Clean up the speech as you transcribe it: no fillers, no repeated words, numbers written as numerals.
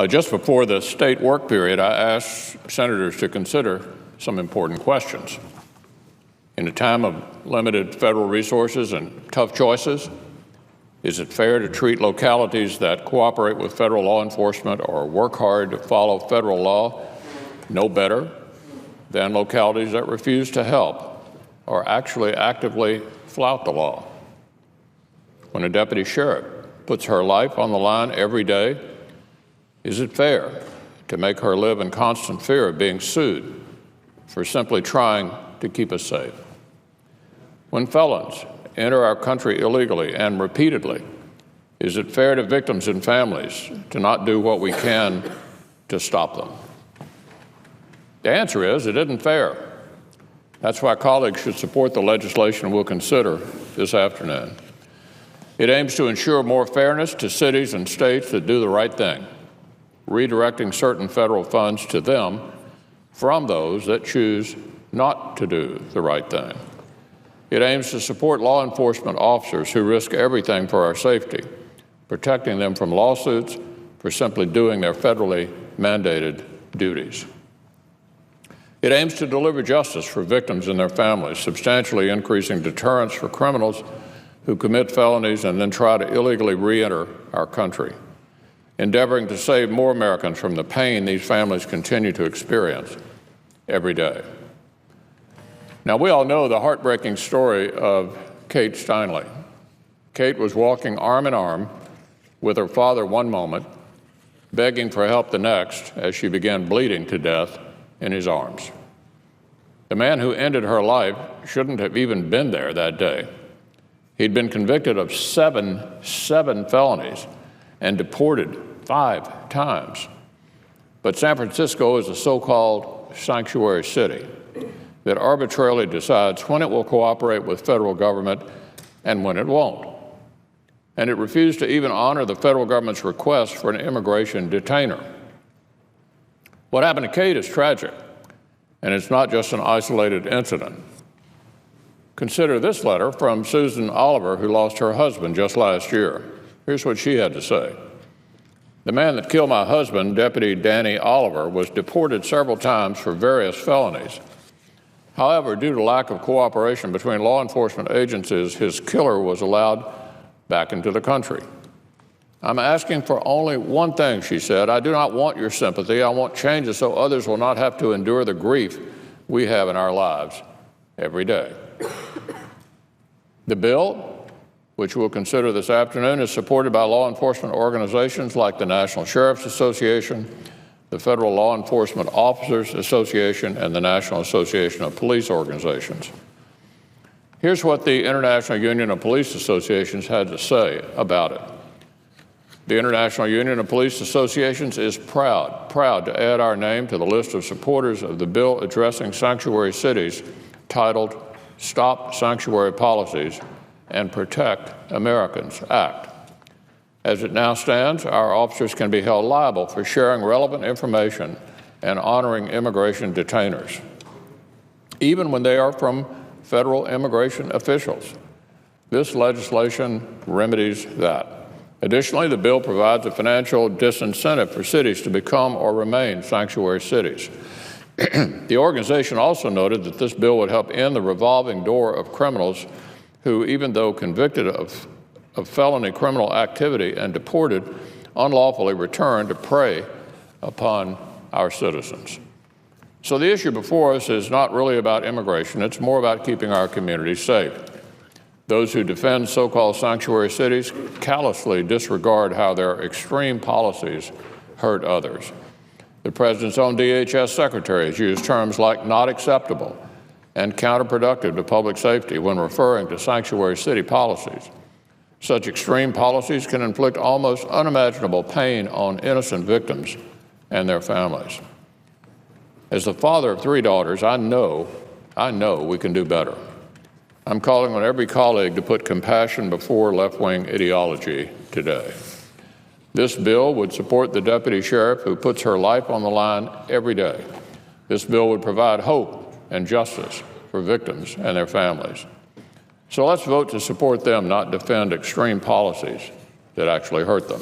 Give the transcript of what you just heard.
Just before the state work period, I asked senators to consider some important questions. In a time of limited federal resources and tough choices, is it fair to treat localities that cooperate with federal law enforcement or work hard to follow federal law no better than localities that refuse to help or actually actively flout the law? When a deputy sheriff puts her life on the line every day, is it fair to make her live in constant fear of being sued for simply trying to keep us safe? When felons enter our country illegally and repeatedly, is it fair to victims and families to not do what we can to stop them? The answer is it isn't fair. That's why colleagues should support the legislation we'll consider this afternoon. It aims to ensure more fairness to cities and states that do the right thing, redirecting certain federal funds to them from those that choose not to do the right thing. It aims to support law enforcement officers who risk everything for our safety, protecting them from lawsuits for simply doing their federally mandated duties. It aims to deliver justice for victims and their families, substantially increasing deterrence for criminals who commit felonies and then try to illegally re-enter our country, endeavoring to save more Americans from the pain these families continue to experience every day. Now, we all know the heartbreaking story of Kate Steinle. Kate was walking arm in arm with her father one moment, begging for help the next as she began bleeding to death in his arms. The man who ended her life shouldn't have even been there that day. He'd been convicted of seven felonies and deported 5 times. But San Francisco is a so-called sanctuary city that arbitrarily decides when it will cooperate with federal government and when it won't. And it refused to even honor the federal government's request for an immigration detainer. What happened to Kate is tragic, and it's not just an isolated incident. Consider this letter from Susan Oliver, who lost her husband just last year. Here's what she had to say. The man that killed my husband, Deputy Danny Oliver, was deported several times for various felonies. However, due to lack of cooperation between law enforcement agencies, his killer was allowed back into the country. I'm asking for only one thing, she said. I do not want your sympathy. I want changes so others will not have to endure the grief we have in our lives every day. The bill, which we'll consider this afternoon, is supported by law enforcement organizations like the National Sheriff's Association, the Federal Law Enforcement Officers Association, and the National Association of Police Organizations. Here's what the International Union of Police Associations had to say about it. The International Union of Police Associations is proud to add our name to the list of supporters of the bill addressing sanctuary cities titled Stop Sanctuary Policies and Protect Americans Act. As it now stands, our officers can be held liable for sharing relevant information and honoring immigration detainers, even when they are from federal immigration officials. This legislation remedies that. Additionally, the bill provides a financial disincentive for cities to become or remain sanctuary cities. The organization also noted that this bill would help end the revolving door of criminals who, even though convicted of felony criminal activity and deported, unlawfully return to prey upon our citizens. So the issue before us is not really about immigration. It's more about keeping our communities safe. Those who defend so-called sanctuary cities callously disregard how their extreme policies hurt others. The president's own DHS secretary has used terms like not acceptable and counterproductive to public safety when referring to sanctuary city policies. Such extreme policies can inflict almost unimaginable pain on innocent victims and their families. As the father of 3 daughters, I know we can do better. I'm calling on every colleague to put compassion before left-wing ideology today. This bill would support the deputy sheriff who puts her life on the line every day. This bill would provide hope and justice for victims and their families. So let's vote to support them, not defend extreme policies that actually hurt them.